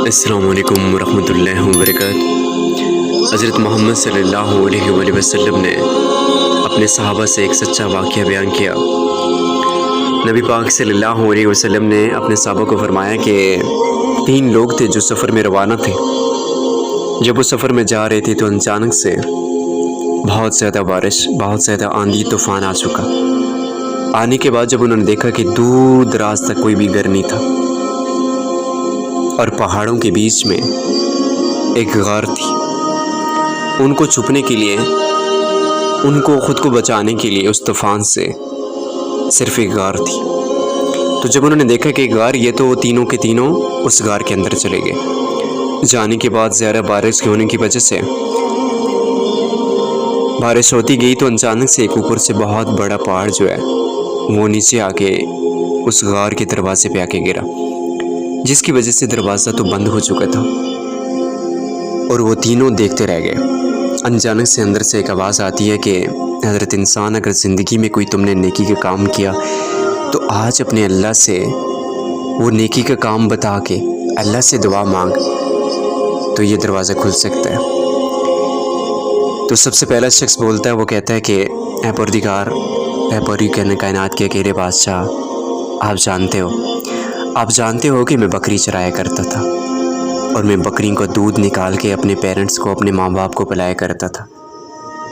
अस्सलामु अलैकुम वरहमतुल्लाहि वबरकातुहू। हज़रत मोहम्मद सल्लल्लाहु अलैहि वसल्लम ने अपने सहाबा से एक सच्चा वाक़या बयान किया। नबी पाक सल्लल्लाहु अलैहि वसल्लम ने अपने सहाबा को फरमाया कि 3 लोग थे जो सफ़र में रवाना थे। जब वो सफ़र में जा रहे थे तो अचानक से बहुत ज़्यादा बारिश, बहुत ज़्यादा आंधी तूफ़ान आ चुका। आने के बाद जब उन्होंने देखा कि दूर दराज तक कोई भी घर नहीं था और पहाड़ों के बीच में एक गार थी, उनको छुपने के लिए, उनको ख़ुद को बचाने के लिए उस तूफ़ान से सिर्फ़ एक गार थी। तो जब उन्होंने देखा कि गार, ये तो तीनों के तीनों उस गार के अंदर चले गए। जाने के बाद ज़्यादा बारिश होने की वजह से बारिश होती गई तो अचानक से एक ऊपर से बहुत बड़ा पहाड़ जो है वो नीचे आके उस गार के दरवाजे पे आके गिरा, जिसकी वजह से दरवाज़ा तो बंद हो चुका था और वो तीनों देखते रह गए। अचानक से अंदर से एक आवाज़ आती है कि हज़रत इंसान, अगर ज़िंदगी में कोई तुमने नेकी का काम किया तो आज अपने अल्लाह से वो नेकी का काम बता के अल्लाह से दुआ मांग, तो ये दरवाज़ा खुल सकता है। तो सबसे पहला शख्स बोलता है, वो कहता है कि ऐ परदिगार, ऐ परी कायनात के अकेले बादशाह, आप जानते हो कि मैं बकरी चराया करता था और मैं बकरियों का दूध निकाल के अपने पेरेंट्स को, अपने माँ बाप को पिलाया करता था।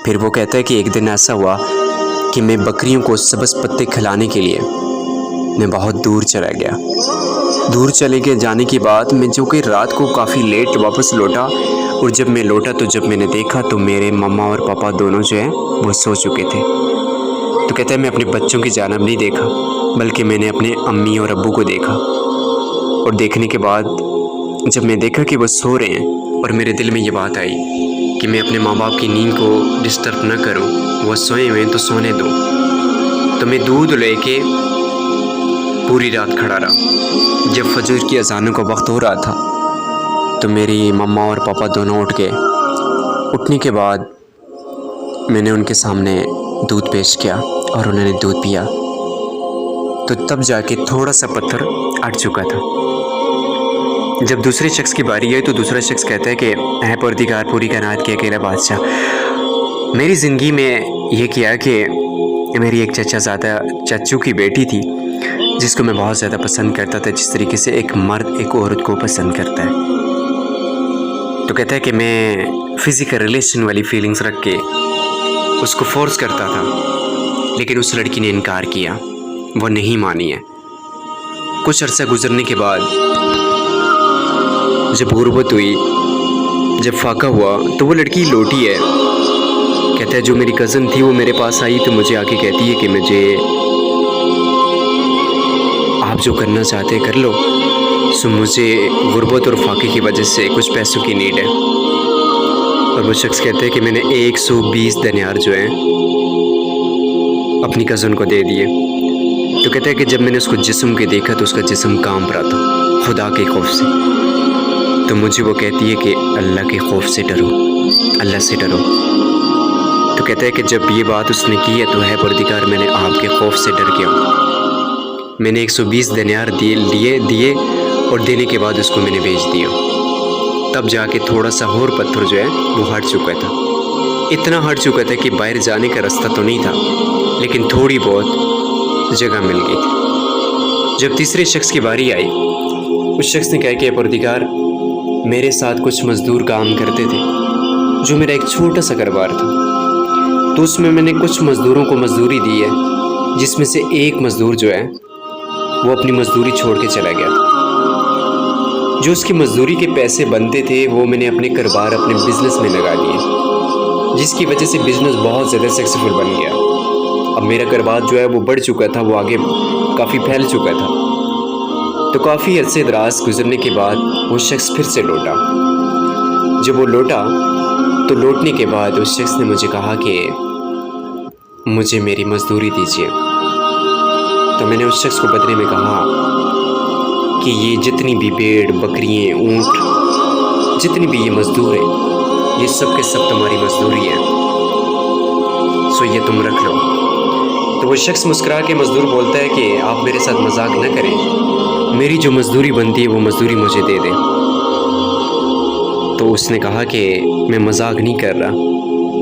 फिर वो कहता है कि एक दिन ऐसा हुआ कि मैं बकरियों को सब्ज़ पत्ते खिलाने के लिए मैं बहुत दूर चला गया। दूर चले गए जाने के बाद मैं जो कि रात को काफ़ी लेट वापस लौटा, और जब मैं लौटा तो जब मैंने देखा तो मेरे मम्मा और पापा दोनों जो हैं वो सो चुके थे। तो कहता है मैं अपने बच्चों की जानिब नहीं देखा, बल्कि मैंने अपने अम्मी और अब्बू को देखा, और देखने के बाद जब मैं देखा कि वो सो रहे हैं और मेरे दिल में ये बात आई कि मैं अपने माँ बाप की नींद को डिस्टर्ब न करूं, वो सोए हुए हैं तो सोने दूं। तो मैं दूध लेके पूरी रात खड़ा रहा। जब फजर की अज़ानों का वक्त हो रहा था तो मेरी मम्मा और पापा दोनों उठ गए। उठने के बाद मैंने उनके सामने दूध पेश किया और उन्होंने दूध पिया। तो तब जाके थोड़ा सा पत्थर अट चुका था। जब दूसरे शख्स की बारी आई तो दूसरा शख्स कहता है कि ऐ परदिगार, पूरी कायनात के अकेला बादशाह, मेरी ज़िंदगी में ये किया कि मेरी एक चाचू की बेटी थी जिसको मैं बहुत ज़्यादा पसंद करता था, जिस तरीके से एक मर्द एक औरत को पसंद करता है। तो कहता है कि मैं फ़िज़िकल रिलेशन वाली फीलिंग्स रख के उसको फोर्स करता था, लेकिन उस लड़की ने इनकार किया, वो नहीं मानी है। कुछ अरसा गुजरने के बाद जब गुर्बत हुई, जब फाका हुआ, तो वो लड़की लौटी है। कहता है जो मेरी कज़न थी वो मेरे पास आई तो मुझे आके कहती है कि मुझे, आप जो करना चाहते कर लो, सो मुझे गुर्बत और फाके की वजह से कुछ पैसों की नीड है। और वो शख्स कहते हैं कि मैंने 120 दिनार जो हैं अपनी कज़न को दे दिए। तो कहता है कि जब मैंने उसको जिस्म के देखा तो उसका जिस्म कांप रहा था खुदा के खौफ से। तो मुझे वो कहती है कि अल्लाह के खौफ से डरो, अल्लाह से डरो। तो कहता है कि जब ये बात उसने की है तो है परदिगार, मैंने आपके खौफ से डर गया। मैंने 120 दिनार दिए और देने के बाद उसको मैंने बेच दिया। तब जाके थोड़ा सा और पत्थर जो है वो हट चुका था। इतना हट चुका था कि बाहर जाने का रास्ता तो नहीं था, लेकिन थोड़ी बहुत जगह मिल गई थी। जब तीसरे शख्स की बारी आई, उस शख्स ने कहा कि परदिगार, मेरे साथ कुछ मज़दूर काम करते थे, जो मेरा एक छोटा सा कारोबार था। तो उसमें मैंने कुछ मज़दूरों को मज़दूरी दी है, जिसमें से एक मज़दूर जो है वो अपनी मज़दूरी छोड़ के चला गया था। जो उसकी मज़दूरी के पैसे बनते थे वो मैंने अपने कारोबार, अपने बिज़नेस में लगा दिए, जिसकी वजह से बिज़नेस बहुत ज़्यादा सक्सेसफुल बन गया। अब मेरा कारोबार जो है वो बढ़ चुका था, वो आगे काफ़ी फैल चुका था। तो काफ़ी अरसे दराज गुजरने के बाद वो शख्स फिर से लौटा। जब वो लौटा तो लौटने के बाद उस शख्स ने मुझे कहा कि मुझे मेरी मज़दूरी दीजिए। तो मैंने उस शख्स को बदले में कहा कि ये जितनी भी भेड़, बकरियाँ, ऊँट, जितनी भी ये मज़दूर हैं, ये सब के सब तुम्हारी मज़दूरी है, सो ये तुम रख लो। तो वो शख्स मुस्कुरा के मज़दूर बोलता है कि आप मेरे साथ मजाक न करें, मेरी जो मज़दूरी बनती है वो मज़दूरी मुझे दे दें। तो उसने कहा कि मैं मजाक नहीं कर रहा,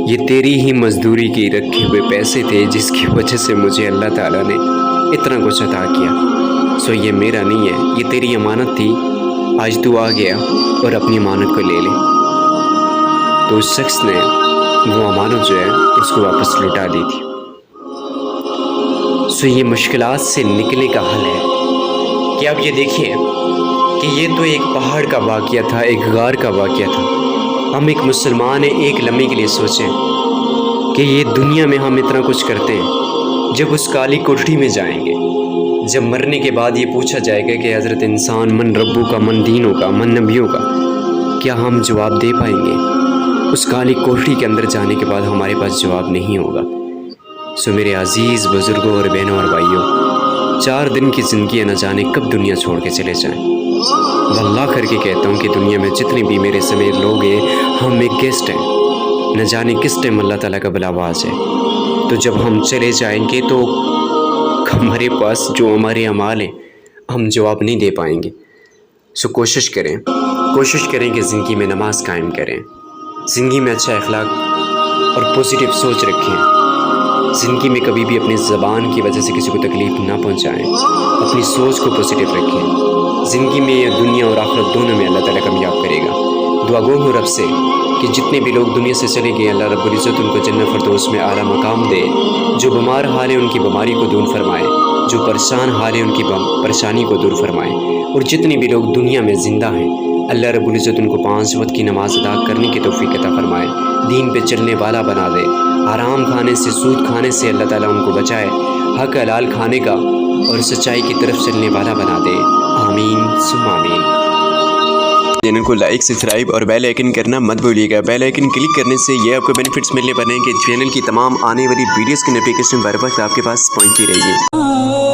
ये तेरी ही मजदूरी की रखे हुए पैसे थे जिसकी वजह से मुझे अल्लाह ताला ने इतना कुछ अता किया। सो ये मेरा नहीं है, ये तेरी अमानत थी, आज तू आ गया और अपनी अमानत को ले ले। तो उस शख्स ने वो अमानत जो है उसको वापस लौटा दी थी। सो ये मुश्किलात से निकलने का हल है कि आप ये देखिए कि ये तो एक पहाड़ का वाक़या था, एक गार का वाक़या था। हम एक मुसलमान हैं, एक लम्हे के लिए सोचें कि ये दुनिया में हम इतना कुछ करते हैं, जब उस काली कोठरी में जाएंगे, जब मरने के बाद ये पूछा जाएगा कि हज़रत इंसान मन रब्बू का, मन दीनों का, मन नबियों का, क्या हम जवाब दे पाएंगे? उस काली कोठरी के अंदर जाने के बाद हमारे पास जवाब नहीं होगा। सो मेरे अज़ीज़ बुज़ुर्गों और बहनों और भाइयों, 4 दिन की ज़िंदगी है, न जाने कब दुनिया छोड़ के चले जाएं। वल्लाह करके कहता हूँ कि दुनिया में जितने भी मेरे समेत लोग हैं, हम एक गेस्ट हैं, न जाने किस टाइम अल्लाह ताला का बुलावा आ जाए। तो जब हम चले जाएंगे तो हमारे पास जो हमारे अमाल हैं हम जवाब नहीं दे पाएंगे। सो कोशिश करें कि ज़िंदगी में नमाज कायम करें, ज़िंदगी में अच्छा अखलाक और पॉजिटिव सोच रखें। ज़िंदगी में कभी भी अपनी ज़बान की वजह से किसी को तकलीफ़ ना पहुंचाएं, अपनी सोच को पॉजिटिव रखें। ज़िंदगी में दुनिया और आखिरत दोनों में अल्लाह ताला कामयाब करेगा। दुआ गो हूँ रब से कि जितने भी लोग दुनिया से चले गए, अल्लाह रब्बुल इज़्ज़त उनको जन्नत फ़िरदौस में आला मकाम दे। जो बीमार हाल है उनकी बीमारी को दूर फरमाए, जो परेशान हाल है उनकी परेशानी को दूर फरमाए। और जितने भी लोग दुनिया में ज़िंदा हैं, अल्लाह रब्बुल इज़्ज़त उनको 5 वक्त की नमाज अदा करने की तौफ़ीक़ अता फरमाए, दीन पे चलने वाला बना दे, आराम खाने से, सूद खाने से अल्लाह ताला उनको बचाए, हक हलाल खाने का और सच्चाई की तरफ चलने वाला बना दे। आमीन सुम्मा आमीन। चैनल को लाइक, सब्सक्राइब और बेल आइकन करना मत भूलिएगा। बेल आइकन क्लिक करने से ये आपको बेनिफिट्स मिलने बने कि चैनल की तमाम आने वाली वीडियोस की नोटिफिकेशन बर वक्त आपके पास पहुंचती रहेगी।